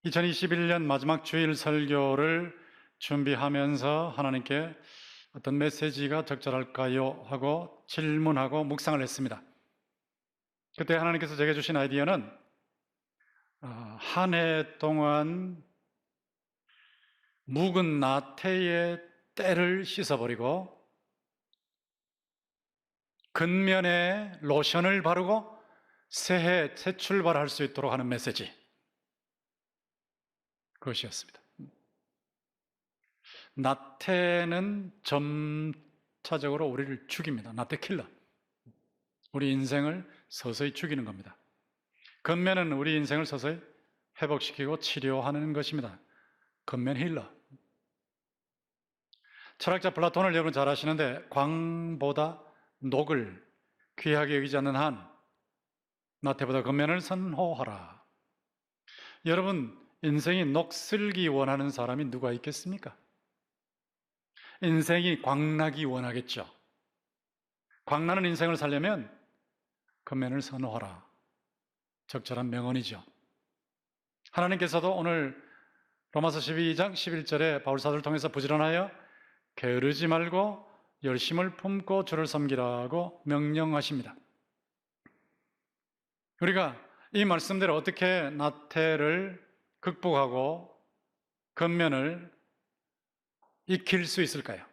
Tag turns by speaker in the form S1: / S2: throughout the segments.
S1: 2021년 마지막 주일 설교를 준비하면서 하나님께 어떤 메시지가 적절할까요? 하고 질문하고 묵상을 했습니다. 그때 하나님께서 제게 주신 아이디어는 한 해 동안 묵은 나태의 때를 씻어버리고 근면에 로션을 바르고 새해 새 출발할 수 있도록 하는 메시지, 그것이었습니다. 나태는 점차적으로 우리를 죽입니다. 나태 킬러. 우리 인생을 서서히 죽이는 겁니다. 근면은 우리 인생을 서서히 회복시키고 치료하는 것입니다. 근면 힐러. 철학자 플라톤을 여러분 잘 아시는데, 광보다 녹을 귀하게 여기지 않는 한 나태보다 근면을 선호하라. 여러분, 인생이 녹슬기 원하는 사람이 누가 있겠습니까? 인생이 광나기 원하겠죠. 광나는 인생을 살려면 근면을 선호하라. 적절한 명언이죠. 하나님께서도 오늘 로마서 12장 11절에 바울사도를 통해서 부지런하여 게으르지 말고 열심을 품고 주를 섬기라고 명령하십니다. 우리가 이 말씀대로 어떻게 나태를 극복하고 근면을 익힐 수 있을까요?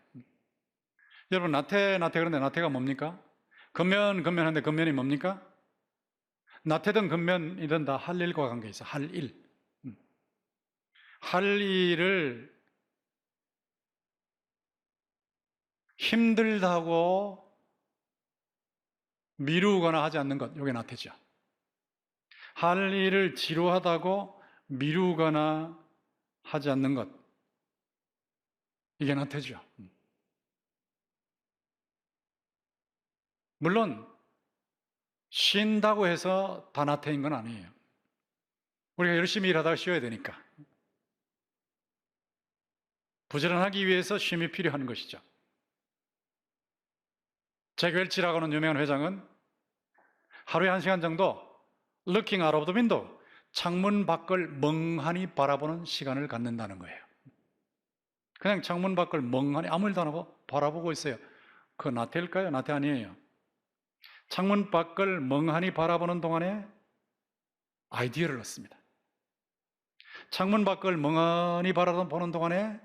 S1: 여러분, 나태 그런데 나태가 뭡니까? 근면한데 근면이 뭡니까? 나태든 근면이든 다 할 일과 관계 있어. 할 일. 할 일을 힘들다고 미루거나 하지 않는 것, 이게 나태죠. 할 일을 지루하다고 미루거나 하지 않는 것, 이게 나태죠. 물론 쉰다고 해서 다 나태인 건 아니에요. 우리가 열심히 일하다가 쉬어야 되니까. 부지런하기 위해서 쉼이 필요한 것이죠. 잭 웰치라고 하는 유명한 회장은 하루에 1시간 정도 looking out of the window, 창문 밖을 멍하니 바라보는 시간을 갖는다는 거예요. 그냥 창문 밖을 멍하니 아무 일도 안 하고 바라보고 있어요. 그거 나태일까요? 나태 아니에요. 창문 밖을 멍하니 바라보는 동안에 아이디어를 얻습니다. 창문 밖을 멍하니 바라보는 동안에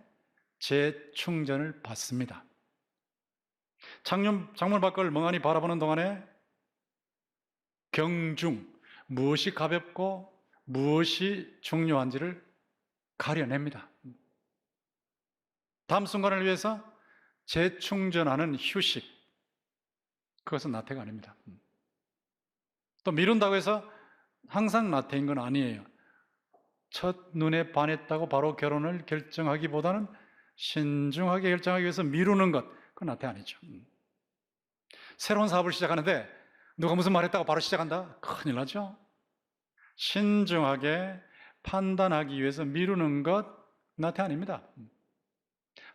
S1: 재충전을 받습니다. 창문 밖을 멍하니 바라보는 동안에 경중, 무엇이 가볍고 무엇이 중요한지를 가려냅니다. 다음 순간을 위해서 재충전하는 휴식, 그것은 나태가 아닙니다. 또 미룬다고 해서 항상 나태인 건 아니에요. 첫눈에 반했다고 바로 결혼을 결정하기보다는 신중하게 결정하기 위해서 미루는 것, 그건 나태 아니죠. 새로운 사업을 시작하는데 누가 무슨 말 했다고 바로 시작한다? 큰일 나죠. 신중하게 판단하기 위해서 미루는 것, 나태 아닙니다.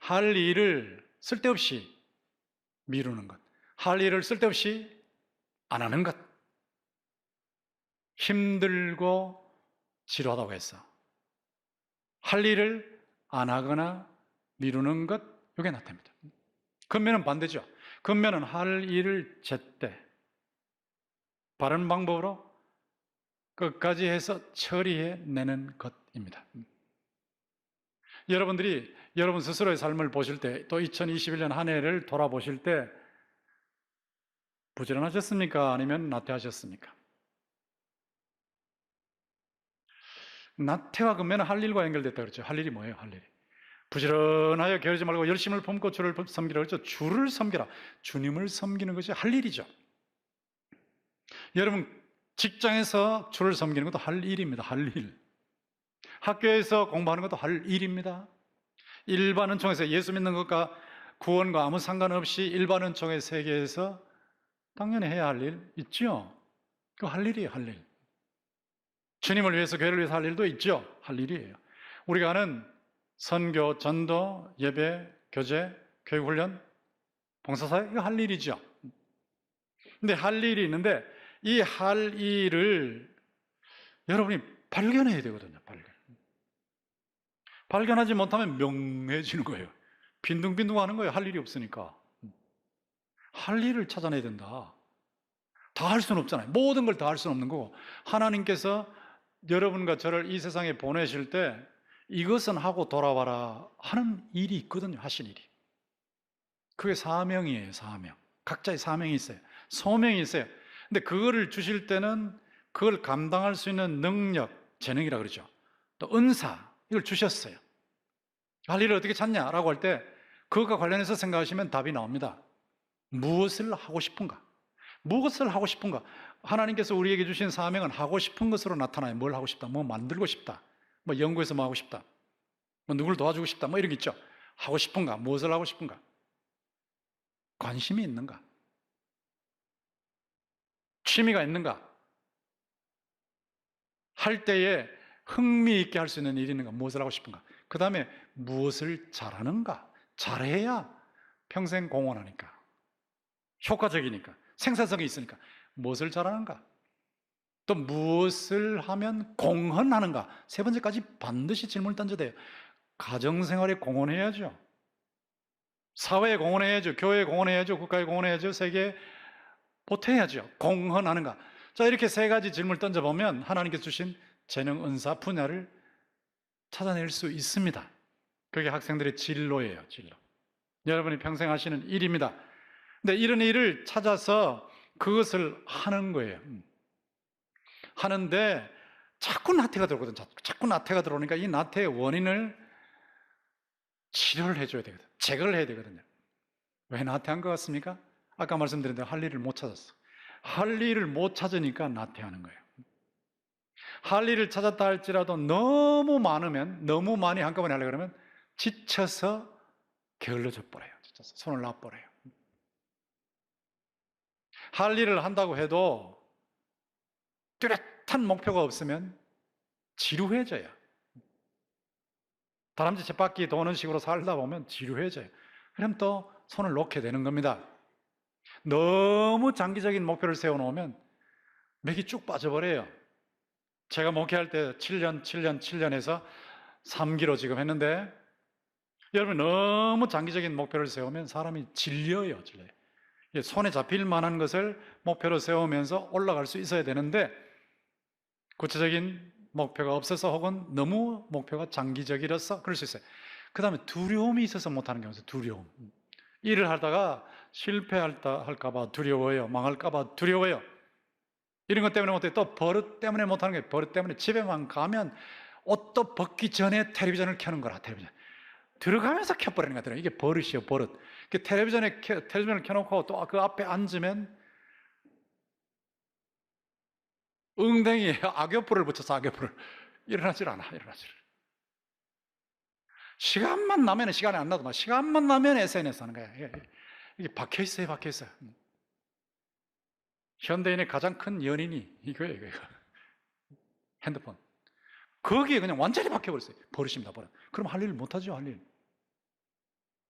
S1: 할 일을 쓸데없이 미루는 것, 할 일을 쓸데없이 안 하는 것, 힘들고 지루하다고 해서 할 일을 안 하거나 미루는 것, 이게 나태입니다. 근면은 반대죠. 근면은 할 일을 제때 바른 방법으로 끝까지 해서 처리해내는 것입니다. 여러분들이 여러분 스스로의 삶을 보실 때, 또 2021년 한 해를 돌아보실 때 부지런하셨습니까? 아니면 나태하셨습니까? 나태와 근면은 할 일과 연결됐다 그랬죠. 할 일이 뭐예요? 할 일이 부지런하여 게으르지 말고 열심을 품고 주를 섬기라 그랬죠. 주를 섬기라, 주님을 섬기는 것이 할 일이죠. 여러분, 직장에서 주를 섬기는 것도 할 일입니다. 할 일. 학교에서 공부하는 것도 할 일입니다. 일반 은총에서 예수 믿는 것과 구원과 아무 상관없이 일반 은총의 세계에서 당연히 해야 할 일 있죠. 그거 할 일이에요. 할 일. 주님을 위해서, 교회를 위해서 할 일도 있죠. 할 일이에요. 우리가 아는 선교, 전도, 예배, 교제, 교육훈련, 봉사사역, 이거 할 일이죠. 근데 할 일이 있는데 이 할 일을 여러분이 발견해야 되거든요. 발견. 발견하지 못하면 명해지는 거예요. 빈둥빈둥 하는 거예요. 할 일이 없으니까. 할 일을 찾아내야 된다. 다 할 수는 없잖아요. 모든 걸 다 할 수는 없는 거고, 하나님께서 여러분과 저를 이 세상에 보내실 때 이것은 하고 돌아와라 하는 일이 있거든요. 하신 일이. 그게 사명이에요. 사명. 각자의 사명이 있어요. 소명이 있어요. 근데 그거를 주실 때는 그걸 감당할 수 있는 능력, 재능이라 그러죠. 또 은사, 이걸 주셨어요. 할 일을 어떻게 찾냐라고 할 때 그것과 관련해서 생각하시면 답이 나옵니다. 무엇을 하고 싶은가? 무엇을 하고 싶은가? 하나님께서 우리에게 주신 사명은 하고 싶은 것으로 나타나요. 뭘 하고 싶다, 뭐 만들고 싶다, 뭐 연구해서 뭐 하고 싶다, 뭐 누굴 도와주고 싶다, 뭐 이런 게 있죠. 하고 싶은가? 무엇을 하고 싶은가? 관심이 있는가? 취미가 있는가? 할 때에 흥미있게 할 수 있는 일이 있는가? 무엇을 하고 싶은가? 그 다음에 무엇을 잘하는가? 잘해야 평생 공헌하니까, 효과적이니까, 생산성이 있으니까. 무엇을 잘하는가? 또 무엇을 하면 공헌하는가? 세 번째까지 반드시 질문을 던져야 돼요. 가정생활에 공헌해야죠. 사회에 공헌해야죠. 교회에 공헌해야죠. 국가에 공헌해야죠. 세계에 보태야죠. 공헌하는가? 자, 이렇게 세 가지 질문을 던져보면 하나님께서 주신 재능, 은사, 분야를 찾아낼 수 있습니다. 그게 학생들의 진로예요. 진로. 여러분이 평생 하시는 일입니다. 근데 이런 일을 찾아서 그것을 하는 거예요. 하는데 자꾸 나태가 들어오거든. 자꾸 나태가 들어오니까 이 나태의 원인을 치료를 해줘야 되거든. 제거를 해야 되거든요. 왜 나태한 것 같습니까? 아까 말씀드린 대로 할 일을 못 찾았어. 할 일을 못 찾으니까 나태하는 거예요. 할 일을 찾았다 할지라도 너무 많으면, 너무 많이 한꺼번에 하려고 그러면 지쳐서 게을러져 버려요. 지쳐서 손을 놔버려요. 할 일을 한다고 해도 뚜렷한 목표가 없으면 지루해져요. 다람쥐 쳇바퀴 도는 식으로 살다 보면 지루해져요. 그럼 또 손을 놓게 되는 겁니다. 너무 장기적인 목표를 세워놓으면 맥이 쭉 빠져버려요. 제가 목회할 때 7년 해서 3기로 지금 했는데, 여러분 너무 장기적인 목표를 세우면 사람이 질려요. 손에 잡힐 만한 것을 목표로 세우면서 올라갈 수 있어야 되는데, 구체적인 목표가 없어서 혹은 너무 목표가 장기적이라서 그럴 수 있어요. 그 다음에 두려움이 있어서 못하는 경우도 있어요. 두려움. 일을 하다가 실패할까 봐 두려워요. 망할까 봐 두려워요. 이런 것 때문에 못해요. 또 버릇 때문에 못하는 거예요. 버릇 때문에 집에만 가면 옷도 벗기 전에 텔레비전을 켜는 거라. 텔레비전 들어가면서 켜버리는 것 같아요. 이게 버릇이에요. 버릇. 텔레비전을 켜놓고 또 그 앞에 앉으면 엉덩이에 악교불을 붙여서 악교불을 일어나질 않아. 시간만 나면, 시간이 안 나도 시간만 나면 SNS 하는 거야. 이게 박혀있어요. 현대인의 가장 큰 연인이 이거예요. 핸드폰. 거기에 그냥 완전히 박혀버렸어요. 버릇입니다. 버릇. 그럼 할 일을 못하죠. 할 일.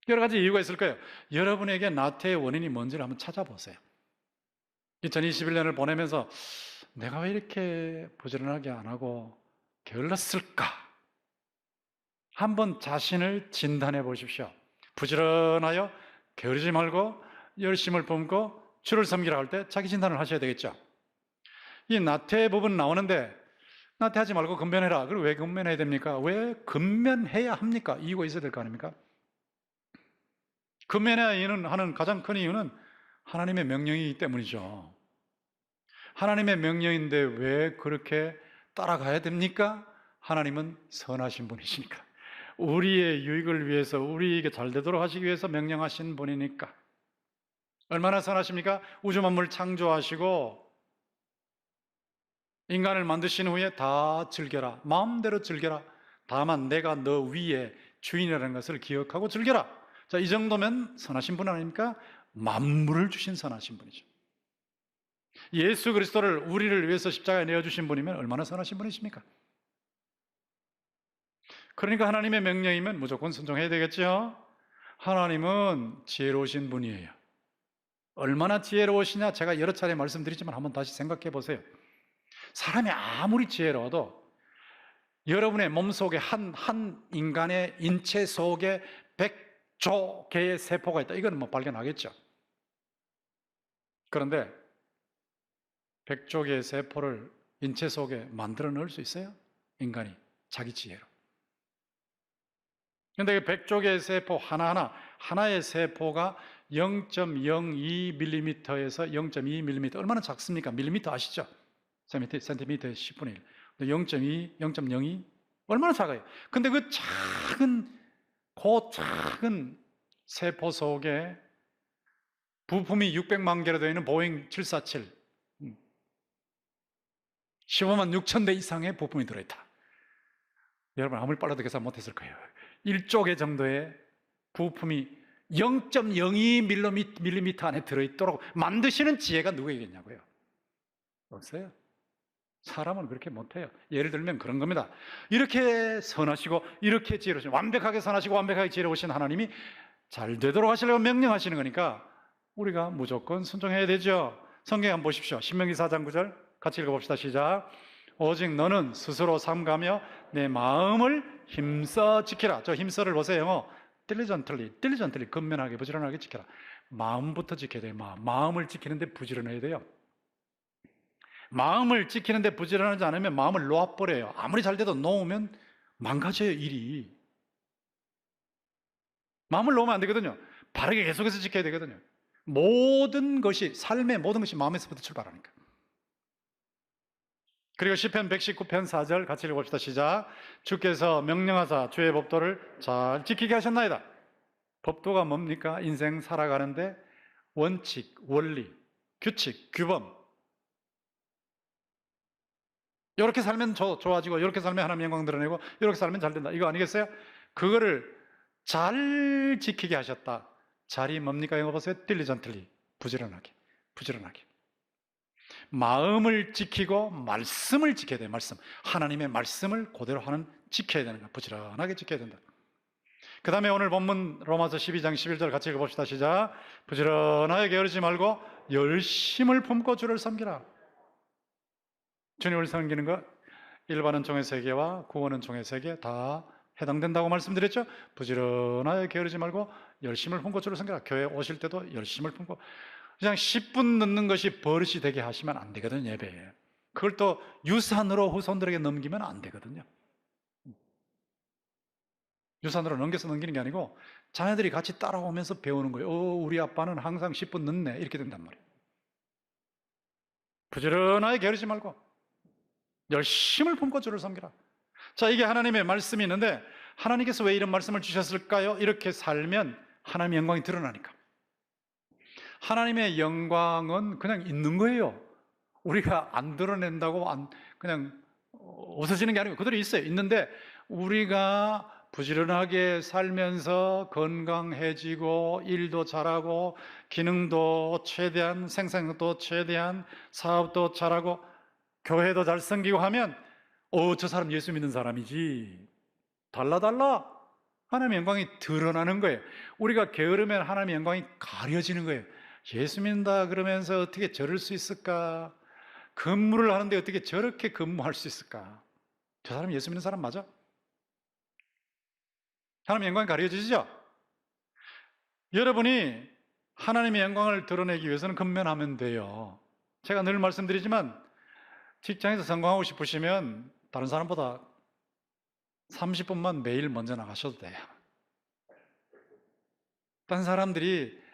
S1: 여러 가지 이유가 있을 거예요. 여러분에게 나태의 원인이 뭔지를 한번 찾아보세요. 2021년을 보내면서 내가 왜 이렇게 부지런하게 안 하고 게을렀을까? 한번 자신을 진단해 보십시오. 부지런하여 게으르지 말고 열심을 품고 주를 섬기라 할 때 자기 진단을 하셔야 되겠죠. 이 나태 부분 나오는데, 나태하지 말고 근면해라. 그리고 왜 근면해야 됩니까? 왜 근면해야 합니까? 이유가 있어야 될 거 아닙니까? 근면해야 하는 가장 큰 이유는 하나님의 명령이기 때문이죠. 하나님의 명령인데 왜 그렇게 따라가야 됩니까? 하나님은 선하신 분이시니까. 우리의 유익을 위해서, 우리에게 잘 되도록 하시기 위해서 명령하신 분이니까. 얼마나 선하십니까? 우주 만물 창조하시고 인간을 만드신 후에 다 즐겨라. 마음대로 즐겨라. 다만 내가 너 위에 주인이라는 것을 기억하고 즐겨라. 자, 이 정도면 선하신 분 아닙니까? 만물을 주신 선하신 분이죠. 예수 그리스도를 우리를 위해서 십자가에 내어주신 분이면 얼마나 선하신 분이십니까? 그러니까 하나님의 명령이면 무조건 순종해야 되겠죠? 하나님은 지혜로우신 분이에요. 얼마나 지혜로우시냐? 제가 여러 차례 말씀드리지만 한번 다시 생각해 보세요. 사람이 아무리 지혜로워도 여러분의 몸속에 한 인간의 인체 속에 100조 개의 세포가 있다. 이건 뭐 발견하겠죠. 그런데 100조 개의 세포를 인체 속에 만들어 넣을 수 있어요? 인간이 자기 지혜로. 그런데 100조 개의 세포 하나의 세포가 0.02mm에서 0.2mm, 얼마나 작습니까? 밀리미터 아시죠? 센티미터의 10분의 1. 0.2, 0.02 얼마나 작아요. 근데 그 작은 세포 속에 부품이 600만 개로 되어 있는 보잉 747 15만 6천 대 이상의 부품이 들어있다. 여러분 아무리 빨라도 계산 못했을 거예요. 1조 개 정도의 부품이 0.02mm 안에 들어있도록 만드시는 지혜가 누구에게냐고요? 없어요. 사람은 그렇게 못해요. 예를 들면 그런 겁니다. 이렇게 선하시고 이렇게 지혜로우신, 완벽하게 선하시고 완벽하게 지혜로우신 하나님이 잘 되도록 하시려고 명령하시는 거니까 우리가 무조건 순종해야 되죠. 성경 한번 보십시오. 신명기 4장 9절 같이 읽어봅시다. 시작. 오직 너는 스스로 삼가며 내 마음을 힘써 지키라. 저 힘써를 보세요. diligently 근면하게 부지런하게 지켜라. 마음부터 지켜야 돼요. 마음을 지키는데 부지런해야 돼요. 마음을 지키는데 부지런하지 않으면 마음을 놓아버려요. 아무리 잘 돼도 놓으면 망가져요, 일이. 마음을 놓으면 안 되거든요. 바르게 계속해서 지켜야 되거든요. 모든 것이, 삶의 모든 것이 마음에서부터 출발하니까. 그리고 시편 119편 4절 같이 읽어봅시다. 시작. 주께서 명령하사 주의 법도를 잘 지키게 하셨나이다. 법도가 뭡니까? 인생 살아가는데 원칙, 원리, 규칙, 규범. 이렇게 살면 좋아지고, 이렇게 살면 하나님 영광 드러내고, 이렇게 살면 잘 된다. 이거 아니겠어요? 그거를 잘 지키게 하셨다. 잘이 뭡니까? 영어 보세요. diligently, 부지런하게. 마음을 지키고 말씀을 지켜야 돼요. 말씀. 하나님의 말씀을 그대로 지켜야 되는 거야. 부지런하게 지켜야 된다. 그 다음에 오늘 본문 로마서 12장 11절 같이 읽어봅시다. 시작. 부지런하게 게으르지 말고 열심을 품고 주를 섬기라. 주님을 섬기는 것, 일반은 종의 세계와 구원은 종의 세계 다 해당된다고 말씀드렸죠. 부지런하게 게으르지 말고 열심을 품고 주를 섬기라. 교회 오실 때도 열심을 품고, 그냥 10분 늦는 것이 버릇이 되게 하시면 안 되거든요. 예배에. 그걸 또 유산으로 후손들에게 넘기면 안 되거든요. 유산으로 넘기는 게 아니고 자녀들이 같이 따라오면서 배우는 거예요. 우리 아빠는 항상 10분 늦네. 이렇게 된단 말이에요. 부지런하게 게으르지 말고 열심을 품고 주를 섬기라. 자, 이게 하나님의 말씀이 있는데 하나님께서 왜 이런 말씀을 주셨을까요? 이렇게 살면 하나님의 영광이 드러나니까. 하나님의 영광은 그냥 있는 거예요. 우리가 안 드러낸다고 그냥 없어지는 게 아니고 그대로 있어요. 있는데 우리가 부지런하게 살면서 건강해지고 일도 잘하고 기능도 최대한, 생산도 최대한, 사업도 잘하고 교회도 잘 섬기고 하면 저 사람 예수 믿는 사람이지. 달라. 하나님의 영광이 드러나는 거예요. 우리가 게으르면 하나님의 영광이 가려지는 거예요. 예수 믿는다 그러면서 어떻게 저럴 수 있을까? 근무를 하는데 어떻게 저렇게 근무할 수 있을까? 저 사람 예수 믿는 사람 맞아? 하나님의 영광이 가려지죠? 여러분이 하나님의 영광을 드러내기 위해서는 근면하면 돼요. 제가 늘 말씀드리지만 직장에서 성공하고 싶으시면 다른 사람보다 30분만 매일 먼저 나가셔도 돼요. 다른 사람들이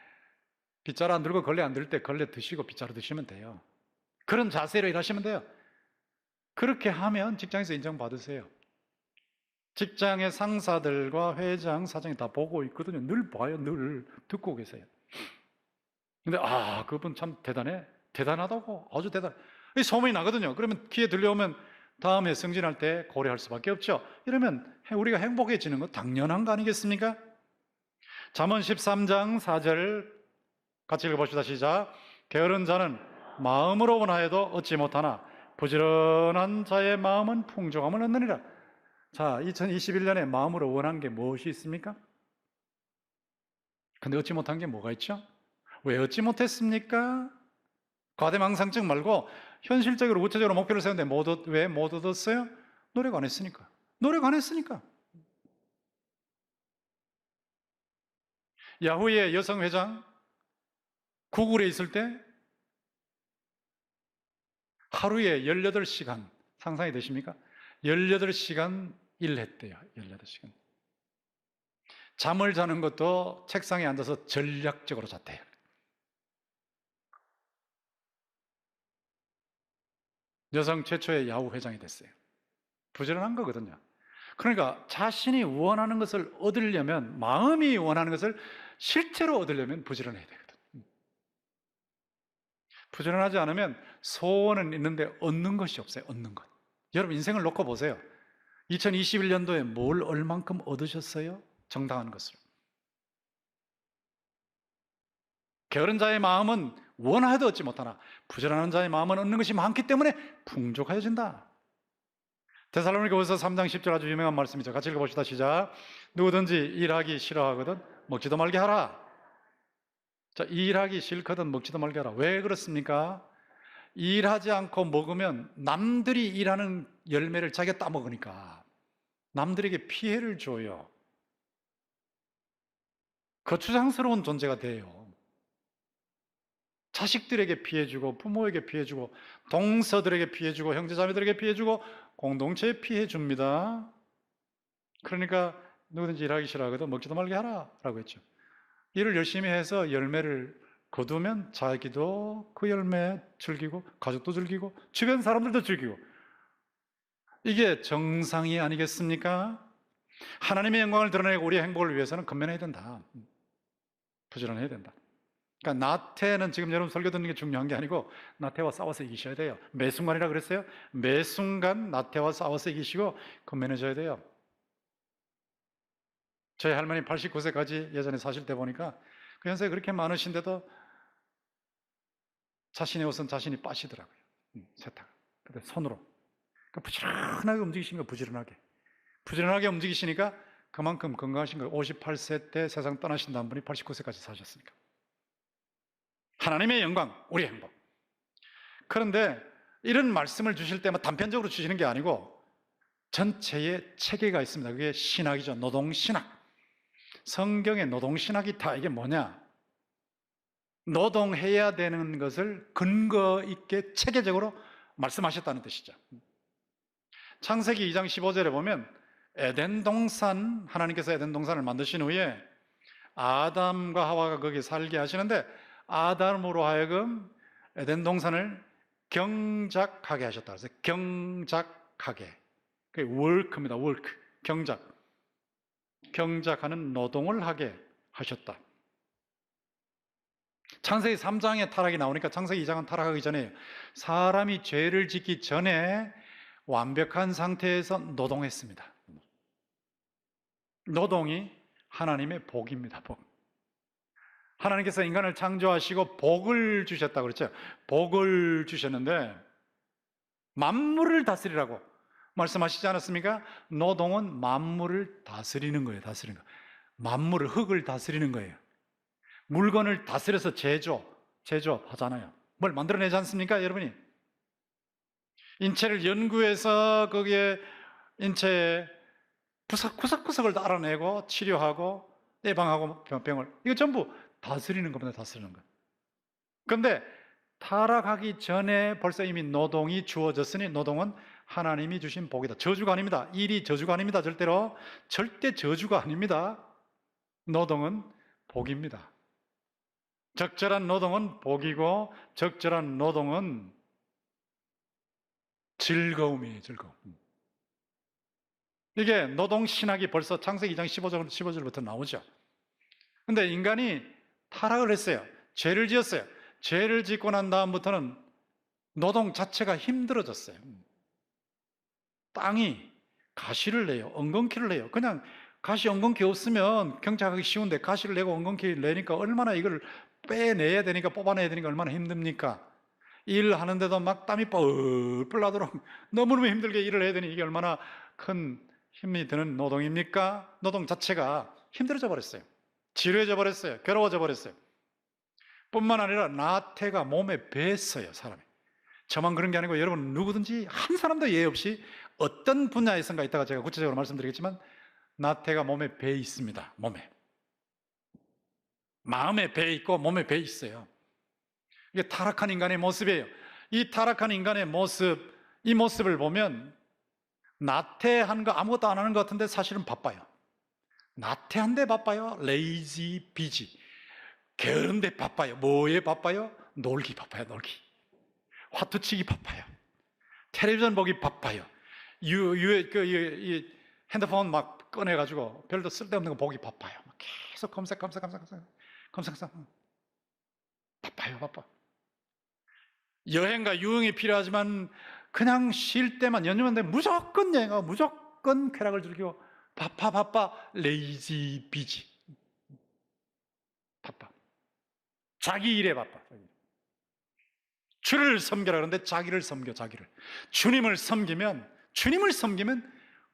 S1: 빗자루 안 들고 걸레 안 들 때 걸레 드시고 빗자루 드시면 돼요. 그런 자세로 일하시면 돼요. 그렇게 하면 직장에서 인정받으세요. 직장의 상사들과 회장, 사장이 다 보고 있거든요. 늘 봐요. 늘 듣고 계세요. 근데 그분 참 대단하다고, 아주 대단해. 소문이 나거든요. 그러면 귀에 들려오면 다음에 승진할 때 고려할 수밖에 없죠. 이러면 우리가 행복해지는 거 당연한 거 아니겠습니까? 잠언 13장 4절 같이 읽어봅시다. 시작. 게으른 자는 마음으로 원하여도 얻지 못하나 부지런한 자의 마음은 풍족함을 얻느니라. 자, 2021년에 마음으로 원한 게 무엇이 있습니까? 근데 얻지 못한 게 뭐가 있죠? 왜 얻지 못했습니까? 과대망상증 말고 현실적으로 구체적으로 목표를 세웠는데 왜 못 얻었어요? 노력 안 했으니까. 노력 안 했으니까. 야후의 여성 회장 구글에 있을 때 하루에 18시간, 상상이 되십니까? 18시간 일했대요. 18시간. 잠을 자는 것도 책상에 앉아서 전략적으로 잤대요. 여성 최초의 야후 회장이 됐어요. 부지런한 거거든요. 그러니까 자신이 원하는 것을 얻으려면, 마음이 원하는 것을 실제로 얻으려면 부지런해야 되거든. 부지런하지 않으면 소원은 있는데 얻는 것이 없어요. 얻는 것. 여러분 인생을 놓고 보세요. 2021년도에 뭘 얼만큼 얻으셨어요? 정당한 것을. 게으른 자의 마음은 원하여도 얻지 못하나 부지런한 자의 마음은 얻는 것이 많기 때문에 풍족하여진다. 데살로니가후서 3장 10절 아주 유명한 말씀이죠. 같이 읽어봅시다. 시작. 누구든지 일하기 싫어하거든 먹지도 말게 하라. 자, 일하기 싫거든 먹지도 말게 하라. 왜 그렇습니까? 일하지 않고 먹으면 남들이 일하는 열매를 자기가 따먹으니까 남들에게 피해를 줘요. 거추장스러운 존재가 돼요. 자식들에게 피해주고 부모에게 피해주고 동서들에게 피해주고 형제자매들에게 피해주고 공동체에 피해줍니다. 그러니까 누구든지 일하기 싫어하거든 먹지도 말게 하라 라고 했죠. 일을 열심히 해서 열매를 거두면 자기도 그 열매 즐기고 가족도 즐기고 주변 사람들도 즐기고, 이게 정상이 아니겠습니까? 하나님의 영광을 드러내고 우리의 행복을 위해서는 근면해야 된다. 부지런해야 된다. 그러니까 나태는 지금 여러분 설교 듣는 게 중요한 게 아니고 나태와 싸워서 이기셔야 돼요. 매 순간이라 그랬어요? 매 순간 나태와 싸워서 이기시고 근면해져야 돼요. 저희 할머니 89세까지 예전에 사실 때 보니까 그 연세가 그렇게 많으신데도 자신의 옷은 자신이 빠시더라고요. 세탁. 근데 손으로. 그러니까 부지런하게 움직이시는 거, 부지런하게. 부지런하게 움직이시니까 그만큼 건강하신 거예요. 58세 때 세상 떠나신 분이 89세까지 사셨으니까. 하나님의 영광, 우리의 행복. 그런데 이런 말씀을 주실 때만 단편적으로 주시는 게 아니고 전체의 체계가 있습니다. 그게 신학이죠. 노동신학. 성경의 노동신학이 다 이게 뭐냐? 노동해야 되는 것을 근거 있게 체계적으로 말씀하셨다는 뜻이죠. 창세기 2장 15절에 보면 에덴 동산, 하나님께서 에덴 동산을 만드신 후에 아담과 하와가 거기에 살게 하시는데 아담으로 하여금 에덴 동산을 경작하게 하셨다. 그래서 경작하게. 그게 work입니다. work. 경작. 경작하는 노동을 하게 하셨다. 창세기 3장에 타락이 나오니까 창세기 2장은 타락하기 전에 사람이 죄를 짓기 전에 완벽한 상태에서 노동했습니다. 노동이 하나님의 복입니다. 복. 하나님께서 인간을 창조하시고 복을 주셨다고 그랬죠. 복을 주셨는데 만물을 다스리라고 말씀하시지 않았습니까? 노동은 만물을 다스리는 거예요. 다스리는 거. 만물을, 흙을 다스리는 거예요. 물건을 다스려서 제조하잖아요. 뭘 만들어내지 않습니까, 여러분이? 인체를 연구해서 거기에 인체의 구석구석을 다 알아내고 치료하고 예방하고 병을, 이거 전부 다스리는 겁니다. 다스리는 거. 그런데 타락하기 전에 벌써 이미 노동이 주어졌으니 노동은 하나님이 주신 복이다. 저주가 아닙니다. 일이 저주가 아닙니다. 절대로. 절대 저주가 아닙니다. 노동은 복입니다. 적절한 노동은 복이고 적절한 노동은 즐거움이에요. 즐거움. 이게 노동신학이 벌써 창세기 2장 15절부터 나오죠. 근데 인간이 타락을 했어요. 죄를 지었어요. 죄를 짓고 난 다음부터는 노동 자체가 힘들어졌어요. 땅이 가시를 내요. 엉겅퀴를 내요. 그냥 가시 엉겅퀴 없으면 경작하기 쉬운데 가시를 내고 엉겅퀴를 내니까 얼마나 이걸 빼내야 되니까, 뽑아내야 되니까 얼마나 힘듭니까? 일하는데도 막 땀이 뻘뻘 나도록 너무너무 힘들게 일을 해야 되니 이게 얼마나 큰 힘이 드는 노동입니까? 노동 자체가 힘들어져 버렸어요. 지루해져 버렸어요. 괴로워져 버렸어요. 뿐만 아니라 나태가 몸에 뱄어요. 사람이. 저만 그런 게 아니고 여러분 누구든지 한 사람도 예외 없이 어떤 분야에선가 있다가 제가 구체적으로 말씀드리겠지만 나태가 몸에 배 있습니다. 몸에. 마음에 배 있고 몸에 배 있어요. 이게 타락한 인간의 모습이에요. 이 타락한 인간의 모습, 이 모습을 보면 나태한 거 아무것도 안 하는 것 같은데 사실은 바빠요. 나태한데 바빠요. 레이지 비지. 게으른데 바빠요. 뭐에 바빠요? 놀기 바빠요. 놀기. 화투치기 바빠요. 텔레비전 보기 바빠요. 핸드폰 막 꺼내가지고 별도 쓸데없는 거 보기 바빠요. 계속 검색. 바빠. 여행과 유흥이 필요하지만 그냥 쉴 때만 연휴만 되면 무조건 여행하고 무조건 쾌락을 즐기고 바빠. 레이지 비지. 바빠. 자기 일에 바빠. 주를 섬기라 그러는데 자기를 섬겨. 주님을 섬기면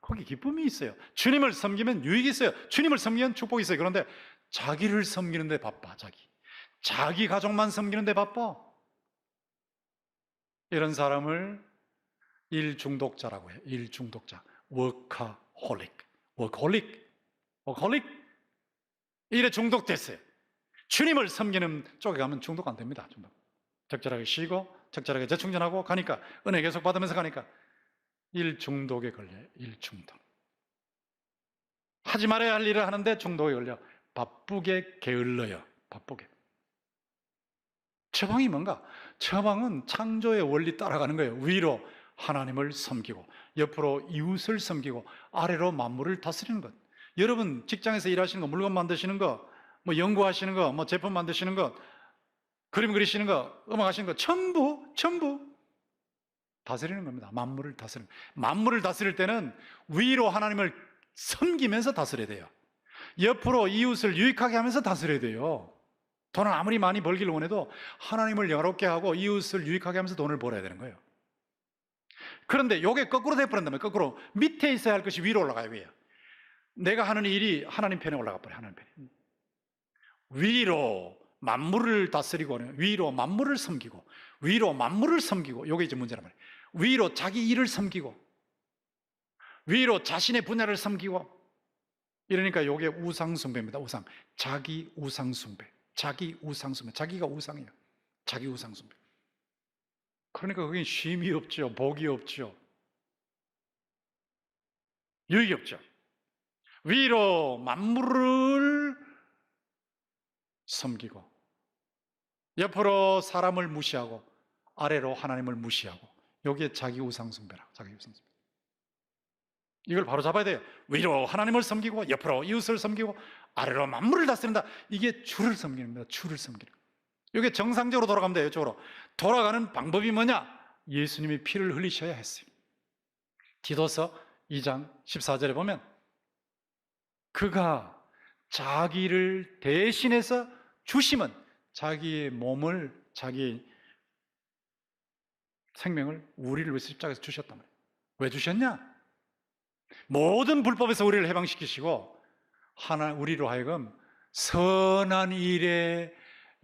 S1: 거기 기쁨이 있어요. 주님을 섬기면 유익이 있어요. 주님을 섬기면 축복이 있어요. 그런데 자기를 섬기는데 바빠. 자기 가족만 섬기는데 바빠. 이런 사람을 일 중독자라고 해요. 일 중독자. 워커홀릭. 일에 중독됐어요. 주님을 섬기는 쪽에 가면 중독 안 됩니다. 적절하게 쉬고 적절하게 재충전하고 가니까 은혜 계속 받으면서 가니까 일 중독에 걸려요. 일 중독. 하지 말아야 할 일을 하는데 중독에 걸려 바쁘게 게을러요. 바쁘게. 처방이 뭔가? 처방은 창조의 원리 따라가는 거예요. 위로 하나님을 섬기고 옆으로 이웃을 섬기고 아래로 만물을 다스리는 것. 여러분 직장에서 일하시는 거, 물건 만드시는 거, 뭐 연구하시는 거, 뭐 제품 만드시는 거, 그림 그리시는 거, 음악 하시는 거 전부 다스리는 겁니다. 만물을 다스리는. 만물을 다스릴 때는 위로 하나님을 섬기면서 다스려야 돼요. 옆으로 이웃을 유익하게 하면서 다스려야 돼요. 돈을 아무리 많이 벌기를 원해도 하나님을 영화롭게 하고 이웃을 유익하게 하면서 돈을 벌어야 되는 거예요. 그런데 이게 거꾸로 돼버린다면 거꾸로 밑에 있어야 할 것이 위로 올라가요. 위에. 내가 하는 일이 하나님 편에 올라가 버려요. 하나님 편에. 위로 만물을 다스리고 위로 만물을 섬기고 위로 만물을 섬기고 이게 이제 문제란 말이에요. 위로 자기 일을 섬기고 위로 자신의 분야를 섬기고 이러니까 이게 우상숭배입니다. 자기 우상숭배. 자기가 우상이에요. 자기 우상숭배. 그러니까 그게 쉼이 없죠. 복이 없죠. 유익이 없죠. 위로 만물을 섬기고 옆으로 사람을 무시하고 아래로 하나님을 무시하고 여기에 자기 우상숭배라. 자기 우상숭배. 이걸 바로 잡아야 돼요. 위로 하나님을 섬기고 옆으로 이웃을 섬기고 아래로 만물을 다스린다. 이게 주를 섬기는 겁니다. 주를 섬기는. 이게 정상적으로 돌아가면 돼요. 이쪽으로. 돌아가는 방법이 뭐냐? 예수님이 피를 흘리셔야 했어요. 디도서 2장 14절에 보면 그가 자기를 대신해서 주심은 자기의 몸을, 자기 생명을 우리를 위해서 십자가에서 주셨단 말이에요. 왜 주셨냐? 모든 불법에서 우리를 해방시키시고 우리로 하여금 선한 일에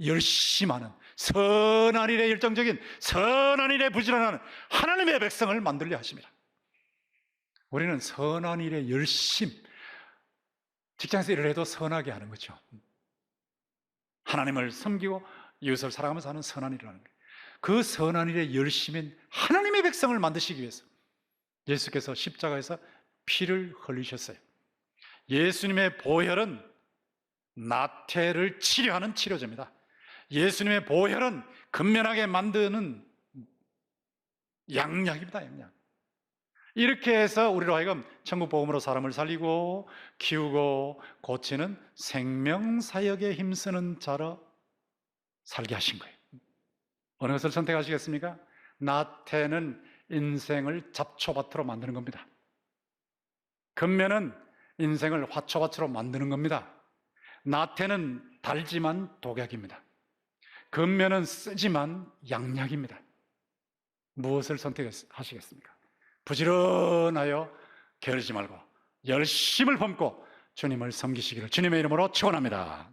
S1: 열심하는, 선한 일에 열정적인, 선한 일에 부지런하는 하나님의 백성을 만들려 하십니다. 우리는 선한 일에 열심, 직장에서 일을 해도 선하게 하는 거죠. 하나님을 섬기고 이웃을 사랑하면서 하는 선한 일을 하는 거예요. 그 선한 일에 열심인 하나님의 백성을 만드시기 위해서 예수께서 십자가에서 피를 흘리셨어요. 예수님의 보혈은 나태를 치료하는 치료제입니다. 예수님의 보혈은 근면하게 만드는 양약입니다. 양약. 이렇게 해서 우리로 하여금 천국 복음으로 사람을 살리고 키우고 고치는 생명사역에 힘쓰는 자로 살게 하신 거예요. 어느 것을 선택하시겠습니까? 나태는 인생을 잡초밭으로 만드는 겁니다. 근면은 인생을 화초밭으로 만드는 겁니다. 나태는 달지만 독약입니다. 근면은 쓰지만 양약입니다. 무엇을 선택하시겠습니까? 부지런하여 게으르지 말고 열심을 품고 주님을 섬기시기를 주님의 이름으로 축원합니다.